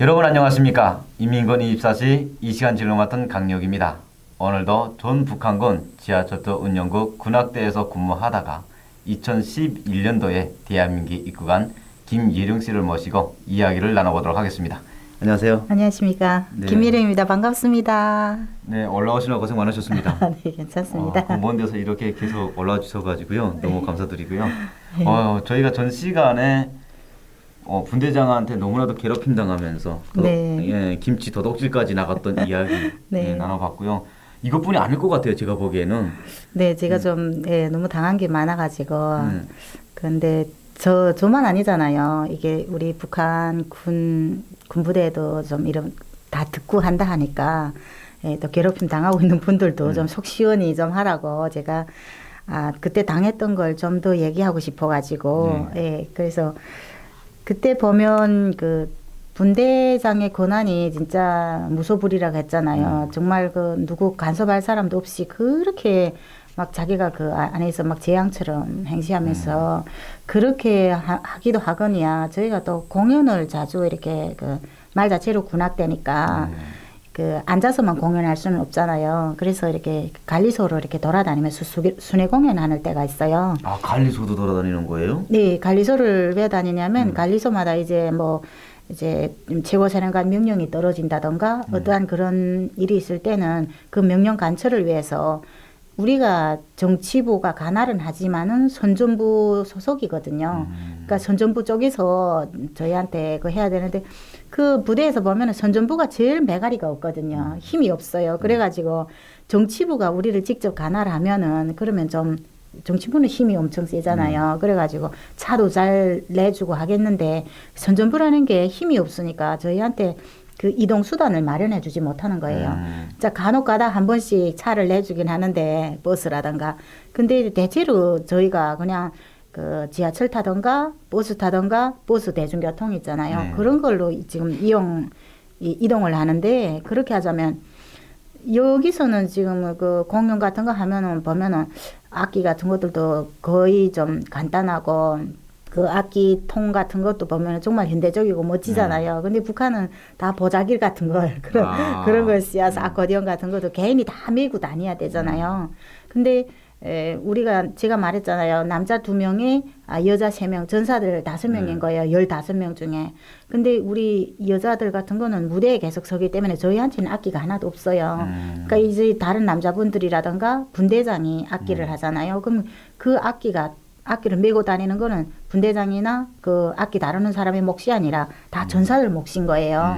여러분 안녕하십니까. 인민군 24시 이 시간 진행을 맡은 강력입니다. 오늘도 전 북한군 지하철도 운영국 군악대에서 근무하다가 2011년도에 대한민국에 입국한 김예룡 씨를 모시고 이야기를 나눠보도록 하겠습니다. 안녕하세요. 안녕하십니까. 네. 김예룡입니다. 반갑습니다. 네, 올라오시느라 고생 많으셨습니다. 네, 괜찮습니다. 먼 데서 이렇게 계속 올라와 주셔가지고요. 너무 감사드리고요. 저희가 전 시간에 분대장한테 너무나도 괴롭힘 당하면서 네. 김치 도둑질까지 나갔던 이야기 네. 나눠봤고요. 이것뿐이 아닐 것 같아요. 제가 보기에는. 네, 제가 좀 너무 당한 게 많아가지고 그런데 저만 아니잖아요. 이게 우리 북한 군부대도 좀 이런 다 듣고 한다 하니까 또 괴롭힘 당하고 있는 분들도 좀 속 시원히 좀 하라고 제가 그때 당했던 걸 좀 더 얘기하고 싶어가지고 그래서 그때 보면 그 분대장의 권한이 진짜 무소불위라고 했잖아요. 정말 그 누구 간섭할 사람도 없이 그렇게 막 자기가 그 안에서 막 재앙처럼 행시하면서 그렇게 하기도 하거니와 저희가 또 공연을 자주 이렇게 그 말 자체로 군악대니까 그 앉아서만 공연할 수는 없잖아요. 그래서 이렇게 관리소로 이렇게 돌아다니면서 순회 공연하는 때가 있어요. 아, 관리소도 돌아다니는 거예요? 네, 관리소를 왜 다니냐면 관리소마다 이제 최고사령관 명령이 떨어진다던가 어떠한 그런 일이 있을 때는 그 명령 관철을 위해서 우리가 정치부가 관할은 하지만은 선전부 소속이거든요. 그러니까 선전부 쪽에서 저희한테 그 해야 되는데 그 부대에서 보면은 선전부가 제일 매가리가 없거든요. 힘이 없어요. 그래가지고 정치부가 우리를 직접 관할하면은 그러면 좀 정치부는 힘이 엄청 세잖아요. 그래가지고 차도 잘 내주고 하겠는데 선전부라는 게 힘이 없으니까 저희한테 그 이동 수단을 마련해 주지 못하는 거예요. 자, 간혹 가다 한 번씩 차를 내주긴 하는데 버스라든가. 근데 대체로 저희가 그냥 그 지하철 타던가 버스 타던가 버스 대중교통 있잖아요. 그런 걸로 지금 이동을 하는데 그렇게 하자면 여기서는 지금 그 공연 같은 거 하면은 보면은 악기 같은 것들도 거의 좀 간단하고 그 악기 통 같은 것도 보면 정말 현대적이고 멋지잖아요. 근데 북한은 다 보자길 같은 걸 그런 걸 씌워서 아코디언 같은 것도 개인이 다 메고 다녀야 되잖아요. 근데 제가 말했잖아요. 남자 2명에 여자 3명, 전사들 5명인 거예요. 15명 중에. 근데 우리 여자들 같은 거는 무대에 계속 서기 때문에 저희한테는 악기가 하나도 없어요. 그러니까 이제 다른 남자분들이라든가 분대장이 악기를 하잖아요. 그럼 그 악기를 메고 다니는 거는 분대장이나 그 악기 다루는 사람의 몫이 아니라 다 전사들 몫인 거예요.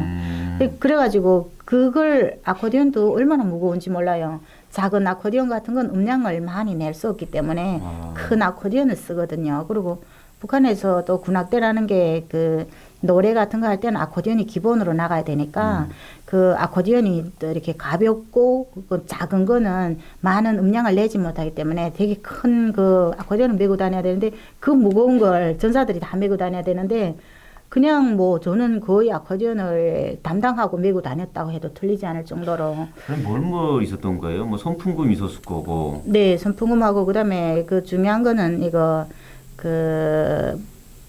그래가지고 그걸 아코디언도 얼마나 무거운지 몰라요. 작은 아코디언 같은 건 음량을 많이 낼 수 없기 때문에 큰 아코디언을 쓰거든요. 그리고 북한에서 또 군악대라는 게 그 노래 같은 거 할 때는 아코디언이 기본으로 나가야 되니까 그 아코디언이 또 이렇게 가볍고 그 작은 거는 많은 음량을 내지 못하기 때문에 되게 큰 그 아코디언을 메고 다녀야 되는데 그 무거운 걸 전사들이 다 메고 다녀야 되는데 그냥 저는 거의 아코디언을 담당하고 메고 다녔다고 해도 틀리지 않을 정도로. 그럼 뭐 있었던 거예요? 뭐 손풍금 있었을 거고. 네, 손풍금하고 그다음에 그 중요한 거는 이거 그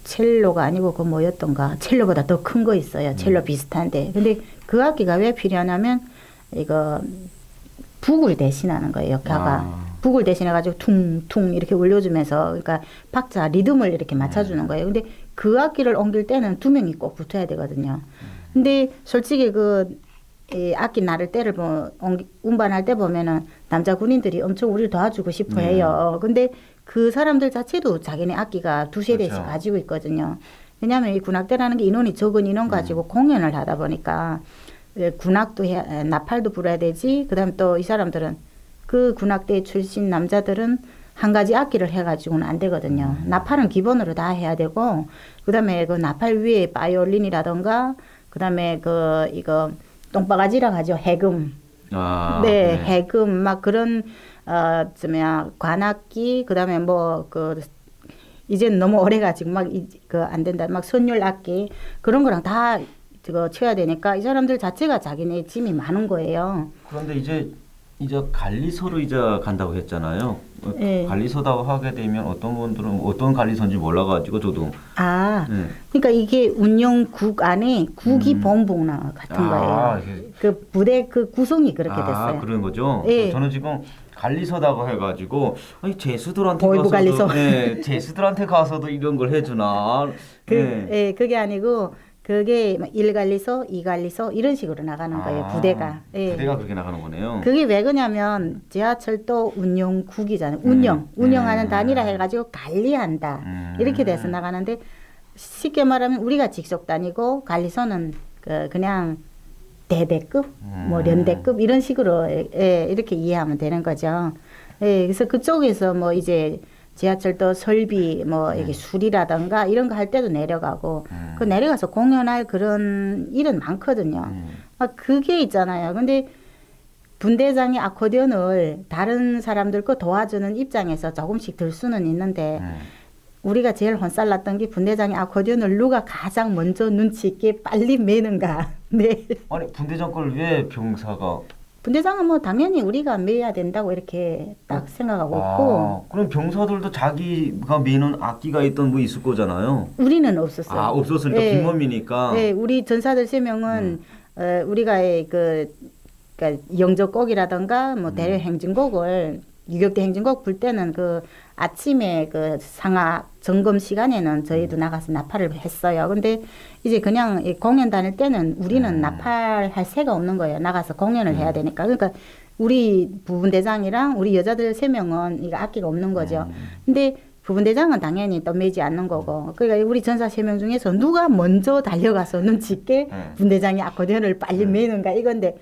첼로가 아니고 그 뭐였던가 첼로보다 더 큰 거 있어요. 첼로 비슷한데. 근데 그 악기가 왜 필요하냐면 이거 북을 대신하는 거예요. 북을 대신해가지고 퉁퉁 이렇게 울려주면서 그러니까 박자 리듬을 이렇게 맞춰주는 거예요. 근데 그 악기를 옮길 때는 2명이 꼭 붙어야 되거든요. 근데 솔직히 이 악기 나를 때를 운반할 때 보면은 남자 군인들이 엄청 우리를 도와주고 싶어 해요. 근데 그 사람들 자체도 자기네 악기가 2-3대씩 가지고 있거든요. 왜냐하면 이 군악대라는 게 인원이 적은 인원 가지고 공연을 하다 보니까 군악도 나팔도 불어야 되지. 그다음에 또 이 사람들은 그 군악대 출신 남자들은 한 가지 악기를 해가지고는 안 되거든요. 나팔은 기본으로 다 해야 되고 그다음에 그 나팔 위에 바이올린이라던가 그다음에 이거 똥바가지라고 하죠. 해금. 네, 해금 막 그런 관악기 그다음에 이제는 너무 오래가지고 안 된다. 막 선율 악기 그런 거랑 다 쳐야 되니까 이 사람들 자체가 자기네 짐이 많은 거예요. 그런데 이제 이제 관리소로 이제 간다고 했잖아요. 예. 관리소다고 하게 되면 어떤 분들은 어떤 관리소인지 몰라가지고 저도 아, 네. 그러니까 이게 운영국 안에 국이 음. 본부나 같은 아, 거예요. 이게- 그 부대 그 구성이 그렇게 아, 됐어요. 그런 거죠. 예. 저는 지금 관리소다고 해가지고 아니, 제수들한테 보이부 가서도 관리소. 네, 제수들한테 가서도 이런 걸 해주나. 네. 예, 그게 아니고 그게 1관리소, 2관리소 이런 식으로 나가는 거예요. 아, 부대가. 예. 부대가 그렇게 나가는 거네요. 그게 왜 그러냐면 지하철도 운영국이잖아요. 운영하는 단위라 해가지고 관리한다. 이렇게 돼서 나가는데 쉽게 말하면 우리가 직속단이고 관리소는 그냥 대대급, 뭐 연대급 이런 식으로 이렇게 이해하면 되는 거죠. 예, 그래서 그쪽에서 뭐 이제 지하철도 설비 뭐 이게 수리라든가 이런 거 할 때도 내려가고 그 내려가서 공연할 그런 일은 많거든요. 그게 있잖아요. 근데 분대장이 아코디언을 다른 사람들 거 도와주는 입장에서 조금씩 들 수는 있는데 우리가 제일 혼살났던 게 분대장이 아코디언을 누가 가장 먼저 눈치 있게 빨리 매는가. 네. 아니 분대장 걸 왜 병사가? 분대장은 뭐 당연히 우리가 매야 된다고 이렇게 딱 생각하고 있고 그럼 병사들도 자기가 매는 악기가 있던 뭐 있을 거잖아요. 우리는 없었어요. 아 없었으니까 예. 빈몸이니까. 네, 우리 전사들 3명은 우리가 그러니까 영조곡이라든가 뭐 대려 행진곡을 유격대 행진곡 불 때는 그 아침에 그 상하 점검 시간에는 저희도 나가서 나팔을 했어요. 근데 이제 그냥 이 공연 다닐 때는 우리는 나팔할 새가 없는 거예요. 나가서 공연을 해야 되니까. 그러니까 우리 부분대장이랑 우리 여자들 3명은 이거 악기가 없는 거죠. 근데 부분대장은 당연히 또 매지 않는 거고. 그러니까 우리 전사 3명 중에서 누가 먼저 달려가서 눈치 있게 분대장이 아코디언을 빨리 매는가 이건데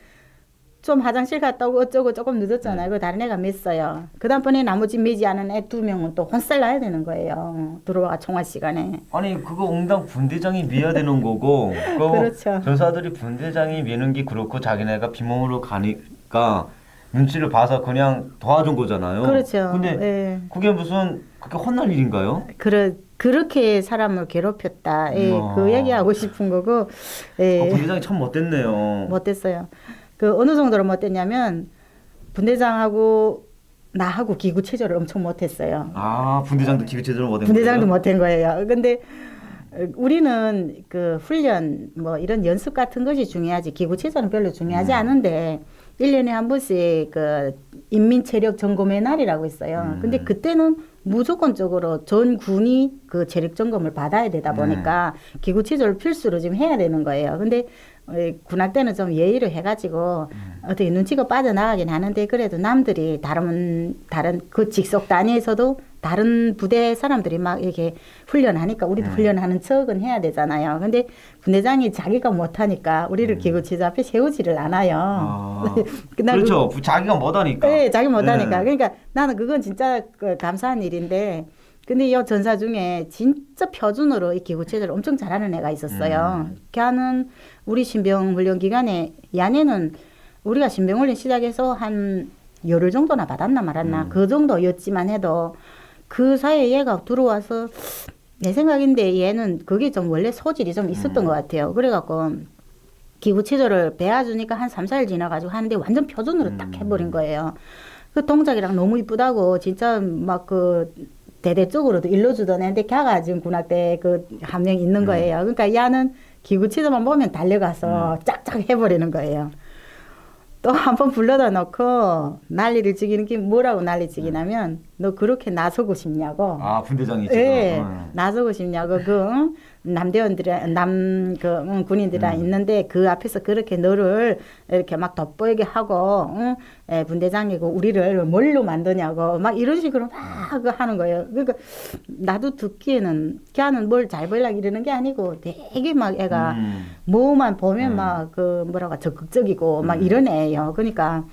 좀 화장실 갔다 오고 어쩌고 조금 늦었잖아요. 그 다른 애가 맸어요. 그 다음번에 나머지 매지 않은 애 2명은 또 혼살 나야 되는 거예요. 들어와 총할 시간에. 아니 그거 응당 분대장이 매야 되는 거고 그렇죠. 전사들이 분대장이 매는 게 그렇고 자기네가 빈몸으로 가니까 눈치를 봐서 그냥 도와준 거잖아요. 그렇죠. 근데 예. 그게 무슨 그게 혼날 일인가요? 그렇게 사람을 괴롭혔다. 예, 그 얘기하고 싶은 거고. 예. 분대장이 참 못됐네요. 못됐어요. 그 어느 정도로 못됐냐면 분대장하고 나하고 기구 체조를 엄청 못했어요. 아 분대장도 기구 제대로 못한 분대장도 거예요? 못한 거예요. 근데 우리는 그 훈련 뭐 이런 연습 같은 것이 중요하지 기구 체조는 별로 중요하지 않은데 1년에 한 번씩 그 인민 체력 점검의 날이라고 있어요. 근데 그때는 무조건적으로 전 군이 그 체력 점검을 받아야 되다 보니까 기구 체조를 필수로 지금 해야 되는 거예요. 근데 군악 때는 좀 예의를 해가지고 어떻게 눈치가 빠져나가긴 하는데 그래도 남들이 다른 그 직속 단위에서도 다른 부대 사람들이 막 이렇게 훈련하니까 우리도 훈련하는 척은 해야 되잖아요. 근데 분대장이 자기가 못하니까 우리를 기구체조 앞에 세우지를 않아요. 아, 그렇죠. 자기가 못하니까. 네, 자기 못하니까. 네. 그러니까 나는 그건 진짜 감사한 일인데 근데 이 전사 중에 진짜 표준으로 이 기구체조를 엄청 잘하는 애가 있었어요. 걔는 우리 신병 훈련 기간에 야네는 우리가 신병 훈련 시작해서 한 열흘 정도나 받았나 말았나 그 정도였지만 해도 그 사이에 얘가 들어와서 내 생각인데 얘는 그게 좀 원래 소질이 좀 있었던 것 같아요. 그래갖고 기구체조를 배워주니까 한 3, 4일 지나가지고 하는데 완전 표준으로 딱 해버린 거예요. 그 동작이랑 너무 이쁘다고 진짜 막 그 대대 쪽으로도 일러주던 애인데 걔가 지금 군악대 그 한 명 있는 거예요. 그러니까 얘는 기구체조만 보면 달려가서 짝짝 해버리는 거예요. 또 한 번 불러다 놓고 난리를 지기는 게 뭐라고 난리 지기냐면 너 그렇게 나서고 싶냐고. 아 분대장이 지금. 예, 나서고 싶냐고 남대원들이 군인들이 있는데 그 앞에서 그렇게 너를 이렇게 막 돋보이게 하고 분대장이고 우리를 뭘로 만드냐고 막 이런 식으로 막 하는 거예요. 그러니까 나도 듣기에는 걔는 뭘 잘 보이려고 이러는 게 아니고 되게 막 애가 뭐만 보면 막 그 뭐라고 적극적이고 막 이런 애예요. 그러니까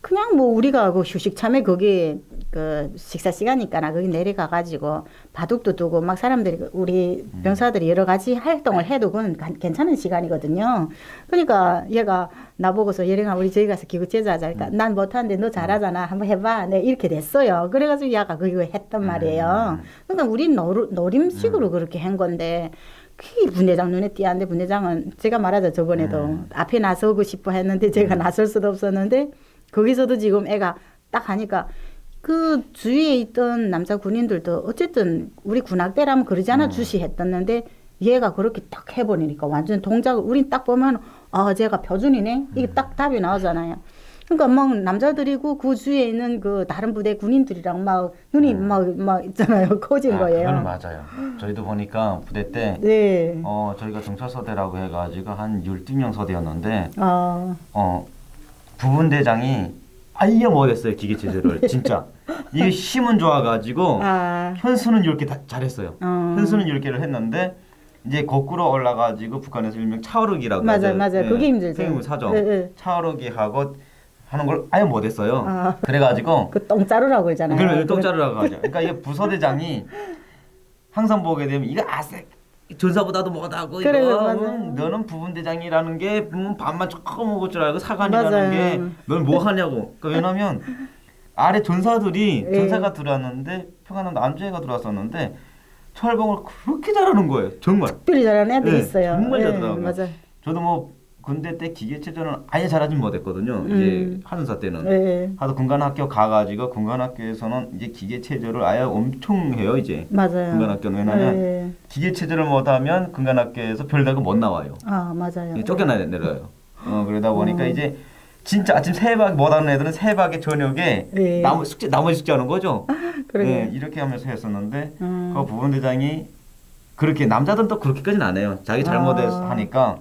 그냥 뭐 우리가 그 휴식 참에 거기 그 식사 시간이니까 거기 내려가가지고 바둑도 두고 막 사람들이 우리 병사들이 여러 가지 활동을 해도 그건 괜찮은 시간이거든요. 그러니까 얘가 나보고서 예령아 우리 저기 가서 기구체조 하자. 그러니까 난 못하는데 너 잘하잖아. 한번 해봐. 네 이렇게 됐어요. 그래가지고 얘가 그거 했단 말이에요. 그러니까 우린 노림식으로 그렇게 한 건데 그 분대장 눈에 띄었는데 분대장은 제가 말하자 저번에도 앞에 나서고 싶어 했는데 제가 나설 수도 없었는데 거기서도 지금 애가 딱 하니까 그 주위에 있던 남자 군인들도 어쨌든 우리 군악대라면 그러잖아 주시했었는데 얘가 그렇게 딱 해버리니까 완전 동작을 우린 딱 보면 아 쟤가 표준이네 이게 딱 답이 나오잖아요. 그러니까 막 남자들이고 그 주위에 있는 그 다른 부대 군인들이랑 막 눈이 막 있잖아요 커진 거예요. 그건 맞아요. 저희도 보니까 부대 때 네. 저희가 정찰서대라고 해가지고 한 12명 서대였는데 아. 부분대장이 아예 못했어요 기계 체제를 진짜 이게 힘은 좋아가지고 아. 현수는 10개 다 잘했어요. 현수는 10개를 했는데 이제 거꾸로 올라가지고 북한에서 일명 차오르기라고 맞아요. 그게 힘들죠. 선생님 사정 네. 차오르기 하고 하는 걸 아예 못했어요. 아. 그래가지고 그 똥자루라고 그러잖아요. 그걸 똥자루라고 하죠. 그러니까 이게 부서대장이 항상 보게 되면 이거 아세 전사보다도 못하고 그래, 이거 맞아요. 너는 부분대장이라는 게 밥만 조금 먹을 줄 알고 사관이라는 맞아요. 게 넌 뭐 하냐고. 그러니까 왜냐면 아래 전사들이 예. 전사가 들어왔는데 평안남 남주해가 들어왔었는데 철봉을 그렇게 잘하는 거예요. 정말. 특별히 잘하는 애들이 네, 있어요. 정말 예, 잘하더라고요. 맞아요. 저도 뭐 군대 때 기계체조는 아예 잘하진 못했거든요. 이제 하는사 때는. 예. 하도 군관학교 가가지고 군관학교에서는 이제 기계체조를 아예 엄청 해요 이제. 맞아요. 군관학교는 왜냐면 예. 기계체조를 못하면 군관학교에서 별다고 못 나와요. 아 맞아요. 이게 쫓겨나야 내려요. 그러다 보니까 이제 진짜 아침 새벽 못하는 애들은 새벽에 저녁에 예. 나머지 숙제하는 거죠. 그러게. 네, 이렇게 하면서 했었는데 그 부분대장이 그렇게 남자들은 또 그렇게까지는 안 해요. 자기 잘못해서 하니까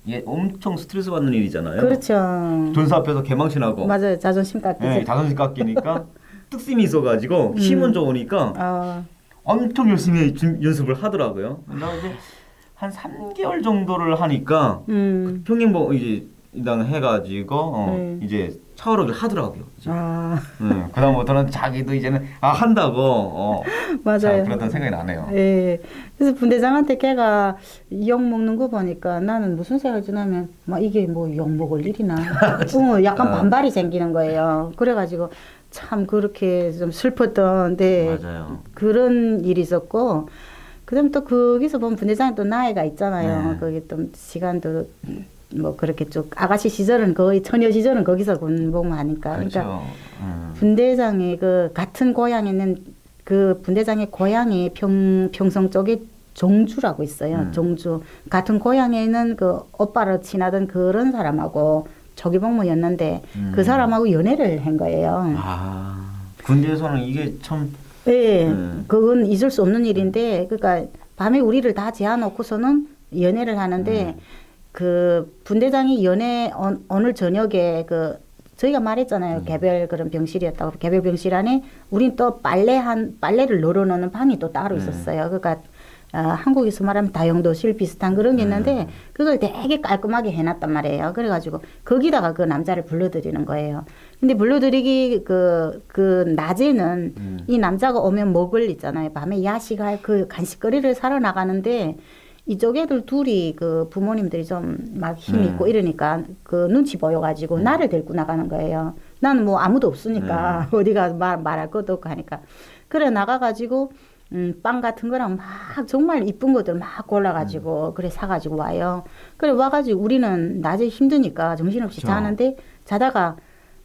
이게 엄청 스트레스 받는 일이잖아요. 그렇죠. 전사 앞에서 개망신하고 맞아요. 자존심 깎이지. 네, 자존심 깎이니까 특심이 있어가지고 힘은 좋으니까 아. 엄청 열심히 연습을 하더라고요. 그다음에 이제 한 3개월 정도를 하니까 평행봉 이제 일단 해가지고 이제 차오르기를 하더라고요. 이제. 아. 그다음부터는 자기도 이제는 한다고 맞아요. 자, 그랬던 생각이 나네요. 예. 그래서 분대장한테 걔가 욕 먹는 거 보니까 나는 무슨 생각이 드냐면 막 이게 뭐 욕 먹을 일이나 약간 반발이 생기는 거예요. 그래가지고 참 그렇게 좀 슬펐던데 맞아요. 그런 일이 있었고 그다음에 또 거기서 보면 분대장이 또 나이가 있잖아요. 네. 거기 또 시간도 뭐 그렇게 쭉 아가씨 시절은 거의 처녀 시절은 거기서 군복무하니까 그렇죠. 그러니까 분대장이 그 같은 고향에는 그 분대장의 고향이 평성 쪽에 종주라고 있어요. 종주 같은 고향에는 그 오빠로 친하던 그런 사람하고 조기복무였는데 그 사람하고 연애를 한 거예요. 아 군대에서는 이게 참 네, 그건 잊을 수 없는 일인데, 그러니까 밤에 우리를 다 재워놓고서는 연애를 하는데, 그 분대장이 연애 오늘 저녁에 그 저희가 말했잖아요. 개별 그런 병실이었다고. 개별 병실 안에 우린 또 빨래를 널어놓는 방이 또 따로 있었어요. 그러니까 한국에서 말하면 다용도실 비슷한 그런 게 있는데 그걸 되게 깔끔하게 해놨단 말이에요. 그래가지고 거기다가 그 남자를 불러들이는 거예요. 근데 불러들이기 그 낮에는 이 남자가 오면 먹을 있잖아요. 밤에 야식할 그 간식거리를 사러 나가는데 이쪽 애들 둘이 그 부모님들이 좀 막 힘 있고 이러니까 그 눈치 보여가지고 나를 데리고 나가는 거예요. 나는 뭐 아무도 없으니까 어디가 말할 것도 없고 하니까. 그래 나가가지고 빵 같은 거랑 막 정말 이쁜 것들 막 골라가지고 그래 사가지고 와요. 그래 와가지고 우리는 낮에 힘드니까 정신없이 그렇죠. 자는데 자다가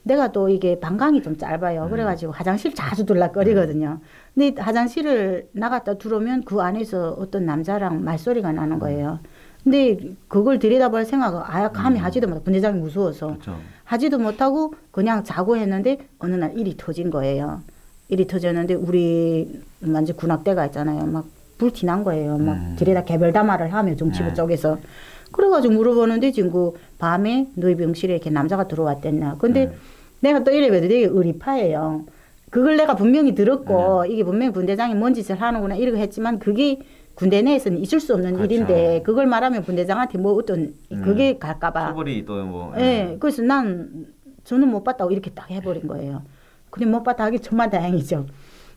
내가 또 이게 방광이 좀 짧아요. 그래가지고 화장실 자주 들락거리거든요. 근데 화장실을 나갔다 들어오면 그 안에서 어떤 남자랑 말소리가 나는 거예요. 근데 그걸 들여다볼 생각을 감히 하지도 못하고 분대장이 무서워서 그렇죠. 하지도 못하고 그냥 자고 했는데 어느 날 일이 터진 거예요. 일이 터졌는데 우리 완전 군악대가 있잖아요. 막 불티 난 거예요. 막 들여다 개별담화를 하며 정치부 쪽에서. 그래가지고 물어보는데 지금 그 밤에 너희 병실에 이렇게 남자가 들어왔댔나. 근데 내가 또 이래봬도 되게 의리파예요. 그걸 내가 분명히 들었고 이게 분명히 분대장이 뭔 짓을 하는구나 이러고 했지만 그게 군대 내에서는 있을 수 없는 그렇죠. 일인데 그걸 말하면 분대장한테 뭐 어떤 그게 갈까봐. 처벌이 또 뭐. 예. 그래서 난 저는 못 봤다고 이렇게 딱 해버린 거예요. 근데 못 봤다 하기 정말 다행이죠.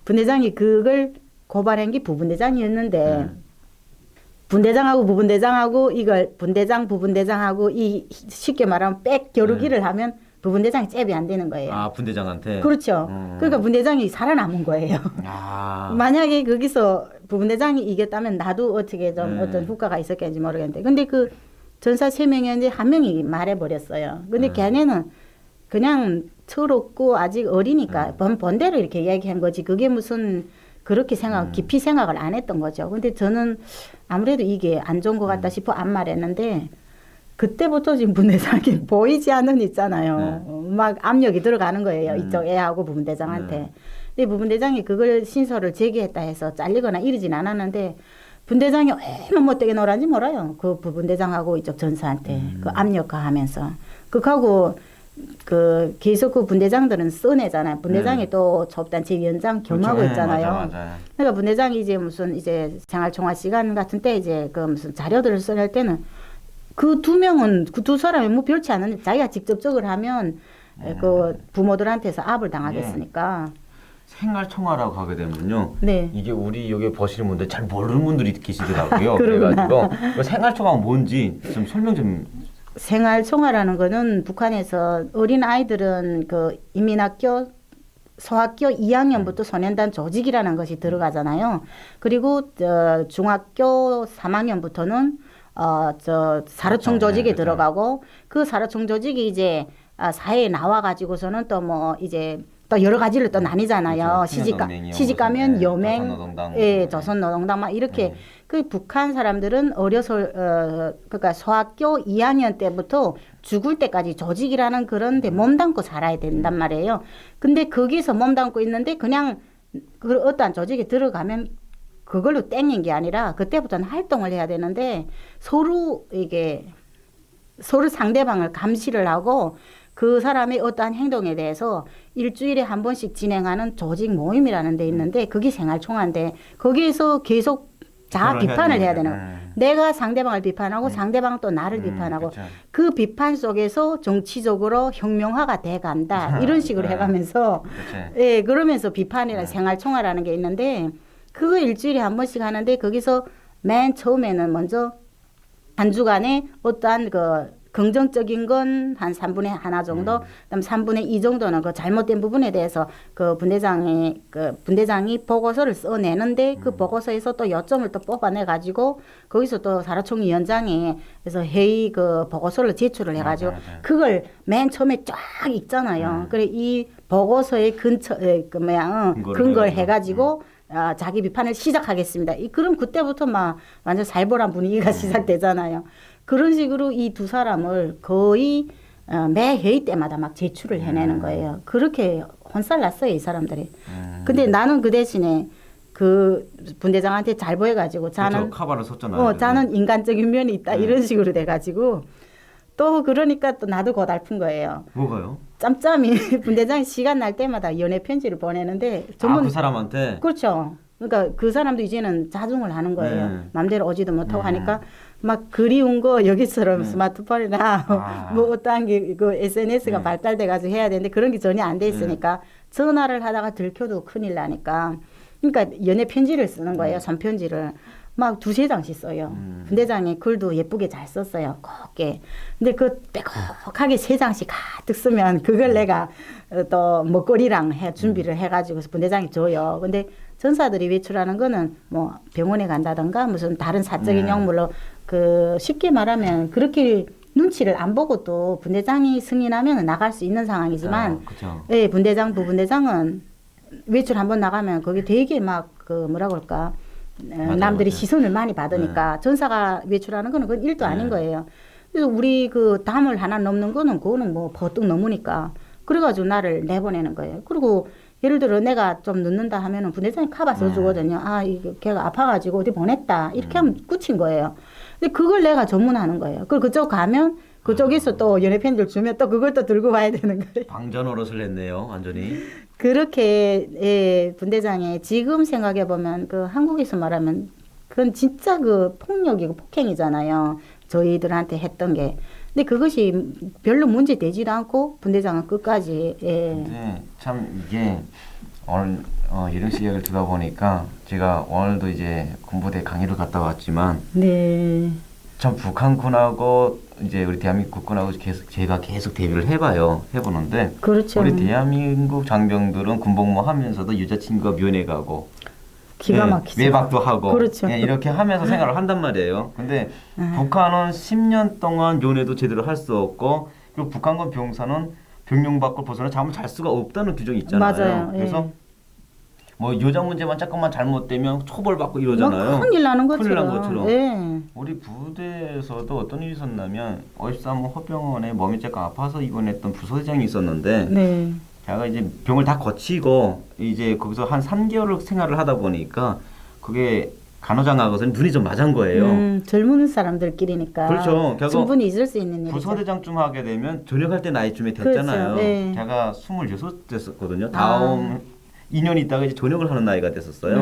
분대장이 그걸 고발한 게 부분대장이었는데 분대장하고 부분대장하고 이걸 분대장 부분대장하고 이 쉽게 말하면 백 겨루기를 하면 부분대장이 잽이 안 되는 거예요. 아 분대장한테. 그렇죠. 그러니까 분대장이 살아남은 거예요. 아. 만약에 거기서 부분대장이 이겼다면 나도 어떻게 좀 어떤 후과가 있었겠는지 모르겠는데 근데 그 전사 3명이었는데 한 명이 말해버렸어요. 근데 걔네는 그냥 철없고 아직 어리니까 번대로 이렇게 이야기한 거지. 그게 무슨 그렇게 깊이 생각을 안 했던 거죠. 근데 저는 아무래도 이게 안 좋은 것 같다 싶어 안 말했는데 그때부터 지금 분대장이 보이지 않는 있잖아요. 막 압력이 들어가는 거예요. 이쪽 애하고 부분대장한테. 근데 부분대장이 그걸 신설을 제기했다 해서 잘리거나 이러진 않았는데 분대장이 얼마나 못되게 놀았는지 몰라요. 그 부분대장하고 이쪽 전사한테 그 압력 가하면서 그하고 그 계속 그 분대장들은 써내잖아요. 분대장이 또 조업단체 위원장 겸하고 그렇죠. 있잖아요. 맞아요. 그러니까 분대장이 이제 무슨 이제 생활총화 시간 같은 때 이제 그 무슨 자료들을 써낼 때는 그 두 명은 그 두 사람이 뭐 별치 않은데 자기가 직접적으로 하면 그 부모들한테서 압을 당하겠으니까. 생활총화라고 하게 되면요. 네. 이게 우리 여기 보시는 분들 잘 모르는 분들이 계시더라고요. 그러구나. 그래가지고 그 생활총화가 뭔지 좀 설명 좀. 생활총화라는 거는 북한에서 어린 아이들은 그 인민학교 소학교 2학년부터 소년단 조직이라는 것이 들어가잖아요. 그리고 중학교 3학년부터는 사료총 조직에 들어가고 그 사료총 조직이 이제 사회에 나와 가지고서는 또 뭐 이제 또 여러 가지를 또 나뉘잖아요. 그렇죠. 시집가면 여맹, 조선노동당, 예, 조선노동당 막 이렇게 그 북한 사람들은 어려서 그러니까 소학교 2학년 때부터 죽을 때까지 조직이라는 그런 데 몸담고 살아야 된단 말이에요. 근데 거기서 몸담고 있는데 그냥 그 어떠한 조직에 들어가면 그걸로 땡긴 게 아니라 그때부터는 활동을 해야 되는데 서로 상대방을 감시를 하고 그 사람의 어떠한 행동에 대해서 일주일에 한 번씩 진행하는 조직 모임이라는 데 있는데 그게 생활총화인데 거기에서 계속 자아 비판을 해야 되는 거예요. 내가 상대방을 비판하고 상대방은 또 나를 비판하고 그렇죠. 그 비판 속에서 정치적으로 혁명화가 돼 간다. 이런 식으로 해가면서 그렇죠. 예, 그러면서 비판이나 생활총화라는 게 있는데 그거 일주일에 한 번씩 하는데 거기서 맨 처음에는 먼저 한 주간에 어떠한 그 긍정적인 건 한 3분의 1 정도, 그다음 3분의 2 정도는 그 잘못된 부분에 대해서 그 분대장이 보고서를 써내는데 그 보고서에서 또 요점을 또 뽑아내 가지고 거기서 또 사료총 위원장이 그래서 회의 그 보고서를 제출을 해가지고 맞아요. 그걸 맨 처음에 쫙 읽잖아요. 그래 이 보고서의 근거를 해가지고 자기 비판을 시작하겠습니다. 그럼 그때부터 막 완전 살벌한 분위기가 시작되잖아요. 그런 식으로 이 두 사람을 거의 매 회의 때마다 막 제출을 해내는 거예요. 그렇게 혼살났어요, 이 사람들이. 근데 나는 그 대신에 그 분대장한테 잘 보여가지고 그렇죠. 카바를 썼잖아요. 자는 인간적인 면이 있다 이런 식으로 돼가지고 또 그러니까 또 나도 고달픈 거예요. 뭐가요? 짬짬이 분대장이 시간 날 때마다 연애 편지를 보내는데 그 사람한테? 그렇죠. 그러니까 그 사람도 이제는 자중을 하는 거예요. 마음대로 오지도 못하고 하니까 막 그리운 거 여기처럼 스마트폰이나 뭐 어떠한 그 SNS가 발달돼 가지고 해야 되는데 그런 게 전혀 안 돼 있으니까 전화를 하다가 들켜도 큰일 나니까 그러니까 연애 편지를 쓰는 거예요. 손편지를. 막 2-3장씩 써요. 분대장이 글도 예쁘게 잘 썼어요. 곱게. 근데 그 빼곡하게 3장씩 가득 쓰면 그걸 내가 또 먹거리랑 준비를 해가지고 분대장이 줘요. 근데 전사들이 외출하는 거는 뭐 병원에 간다든가 무슨 다른 사적인 용물로 그 쉽게 말하면 그렇게 눈치를 안 보고 또 분대장이 승인하면 나갈 수 있는 상황이지만 예, 분대장, 부분대장은 외출 한번 나가면 거기 되게 막 그 뭐라 그럴까 남들이 시선을 많이 받으니까 전사가 외출하는 거는 그건 일도 아닌 거예요. 그래서 우리 그 담을 하나 넘는 거는 그거는 뭐 버뜩 넘으니까 그래가지고 나를 내보내는 거예요. 그리고 예를 들어 내가 좀 늦는다 하면은 분대장이 카바 써주거든요. 이거 걔가 아파가지고 어디 보냈다 이렇게 하면 끝인 거예요. 근데 그걸 내가 전문하는 거예요. 그리고 그쪽 가면 그쪽에서 또 연애 편지를 주면 또 그걸 또 들고 와야 되는 거예요. 방전 노릇을 했네요, 완전히. 그렇게 예, 분대장이 지금 생각해 보면 그 한국에서 말하면 그건 진짜 그 폭력이고 폭행이잖아요. 저희들한테 했던 게. 근데 그것이 별로 문제 되지도 않고 분대장은 끝까지. 예. 근데 참 이게 오늘 이런 씨 이야기를 듣다 보니까 제가 오늘도 이제 군부대 강의를 갔다 왔지만 네. 참 북한군하고 이제 우리 대한민국 국군하고 제가 계속 대비를 해보는데 그렇죠. 우리 대한민국 장병들은 군복무 하면서도 여자친구가 면회 가고 기가 막히죠. 외박도 하고 그렇죠. 이렇게 하면서 생활을 한단 말이에요. 근데 북한은 10년 동안 연애도 제대로 할 수 없고 그리고 북한군 병사는 병영 밖을 벗어나 잠을 잘 수가 없다는 규정이 있잖아요. 맞아요. 그래서 예. 뭐 여자 문제만 잠깐만 잘못되면 처벌받고 이러잖아요. 막 큰일 나는 것처럼. 큰일 난 것처럼. 예. 우리 부대에서도 어떤 일이 있었냐면 53호 허병원에 몸이 조금 아파서 입원했던 부서장이 있었는데 네. 제가 이제 병을 다 거치고 이제 거기서 한 3개월을 생활을 하다 보니까 그게 간호장하고서는 눈이 좀 맞은 거예요. 젊은 사람들끼리니까 그렇죠. 결국 충분히 있을 수 있는 일이죠. 부서대장쯤 하게 되면 전역할 때 나이쯤에 됐잖아요. 그렇죠. 네. 제가 26 됐었거든요. 다음 2년 있다가 이제 전역을 하는 나이가 됐었어요.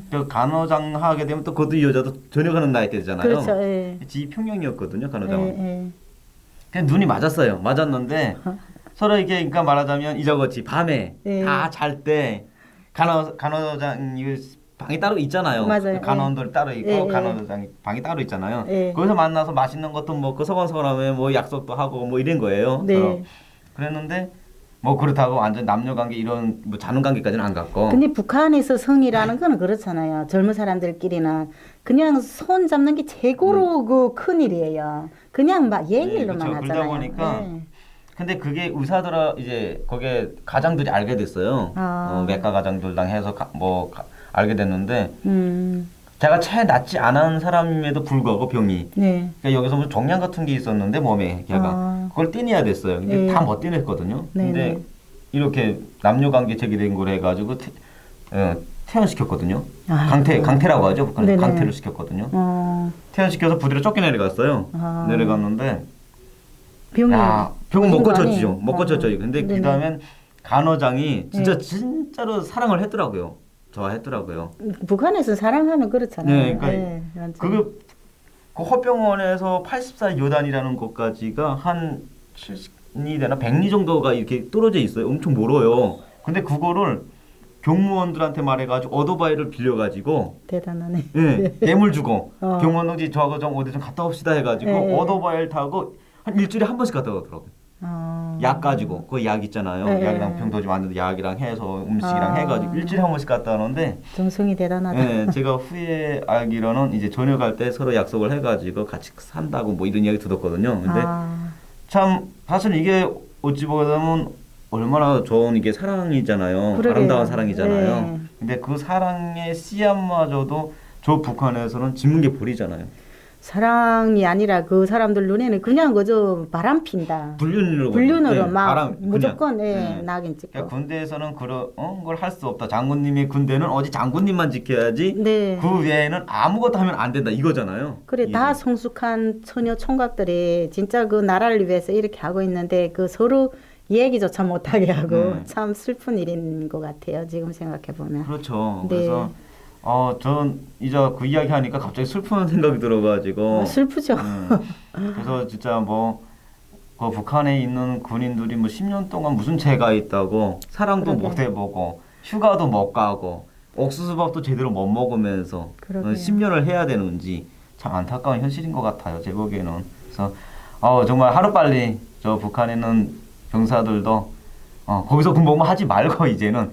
그 간호장 하게 되면 또 그것도 이 여자도 전역하는 나이 되잖아요. 그렇죠. 예. 지 평형이었거든요. 간호장은. 예, 예. 그냥 눈이 맞았어요. 맞았는데 서로 이게 그러니까 말하자면 이저같이 밤에 예. 다 잘 때 간호장 이 방이 따로 있잖아요. 맞아요. 간호원들 따로 있고 예, 예. 간호장 방이 따로 있잖아요. 예. 거기서 만나서 맛있는 것도 먹고 서건서건하면 뭐 약속도 하고 뭐 이런 거예요. 네. 서로. 그랬는데 뭐 그렇다고 완전 남녀 관계 이런 뭐 자는 관계까지는 안 갔고. 근데 북한에서 성이라는 거는 그렇잖아요. 젊은 사람들끼리는 그냥 손 잡는 게 최고로 그 큰일이에요. 그냥 막 얘기로만 그렇죠. 그러다 하잖아요. 보니까 예. 근데 그게 의사들아 이제 거기에 가장들이 알게 됐어요. 외과 가장들랑 해서 알게 됐는데 제가 채 낫지 않은 사람임에도 불구하고 병이 네. 그러니까 여기서 무슨 종양 같은 게 있었는데 몸에 걔가 그걸 떼내야 됐어요. 근데 네. 다 못 떼냈거든요. 네, 근데 네. 이렇게 남녀 관계 제기된 걸 해가지고 퇴원시켰거든요. 아이고. 강퇴라고 하죠. 북한에 네네. 강퇴를 시켰거든요. 퇴원시켜서 부대로 쫓겨내려갔어요. 아. 내려갔는데 병이 병은 못 신고 안 고쳤죠. 해요. 못 고쳤죠. 근데 네네. 그다음엔 간호장이 네. 진짜로 사랑을 했더라고요. 좋아했더라고요. 북한에서 사랑하면 그렇잖아요. 네, 그러니까 예, 완전. 그 허병원에서 84 요단이라는 곳까지가 한 70리 되나 100리 정도가 이렇게 떨어져 있어요. 엄청 멀어요. 근데 그거를 경무원들한테 말해가지고 오토바이를 빌려가지고 대단하네. 예, 뇌물 주고 어. 경무원 동지 저하고 좀 어디 좀 갔다 옵시다 해가지고 예, 예. 오토바이를 타고 한 일주일에 한 번씩 갔다 오더라고요. 약 가지고 그 약 있잖아요. 예, 약이랑 예. 병도지 만드는 약이랑 해서 음식이랑 해가지고 일주일에 한 번씩 갔다 오는데 정성이 대단하다. 네, 제가 후에 알기로는 이제 전역할 때 서로 약속을 해가지고 같이 산다고 뭐 이런 이야기 들었거든요. 근데 참 사실 이게 어찌 보면 얼마나 좋은 이게 사랑이잖아요. 그러게요. 아름다운 사랑이잖아요. 네. 근데 그 사랑의 씨앗마저도 저 북한에서는 짓는 게 불이잖아요. 사랑이 아니라 그 사람들 눈에는 그냥 그저 바람 핀다. 불륜으로 막 무조건 낙인 찍고. 그러니까 군대에서는 그런 걸 할 수 없다. 장군님의 군대는 오직 장군님만 지켜야지. 네. 그 외에는 아무것도 하면 안 된다. 이거잖아요. 그래 다 성숙한 처녀 총각들이 진짜 그 나라를 위해서 이렇게 하고 있는데 그 서로 얘기조차 못하게 하고 참 슬픈 일인 것 같아요. 지금 생각해 보면. 그렇죠. 네. 그래서 전 이제 그 이야기 하니까 갑자기 슬픈 생각이 들어가지고 슬프죠. 그래서 진짜 그 북한에 있는 군인들이 10년 동안 무슨 죄가 있다고 사랑도 그러게. 못 해보고 휴가도 못 가고 옥수수밥도 제대로 못 먹으면서 그러게요. 10년을 해야 되는지 참 안타까운 현실인 것 같아요. 제 보기에는. 그래서 정말 하루빨리 저 북한에 있는 병사들도 거기서 군복무 하지 말고 이제는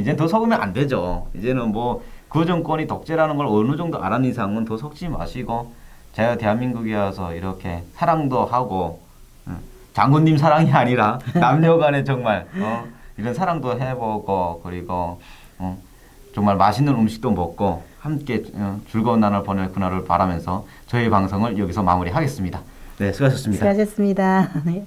이제 더 속으면 안 되죠. 이제는 그 정권이 독재라는 걸 어느 정도 알은 이상은 더 속지 마시고 제가 대한민국에 와서 이렇게 사랑도 하고 장군님 사랑이 아니라 남녀간에 정말 이런 사랑도 해보고 그리고 정말 맛있는 음식도 먹고 함께 즐거운 날을 보낼 그날을 바라면서 저희 방송을 여기서 마무리하겠습니다. 네, 수고하셨습니다. 수고하셨습니다. 네.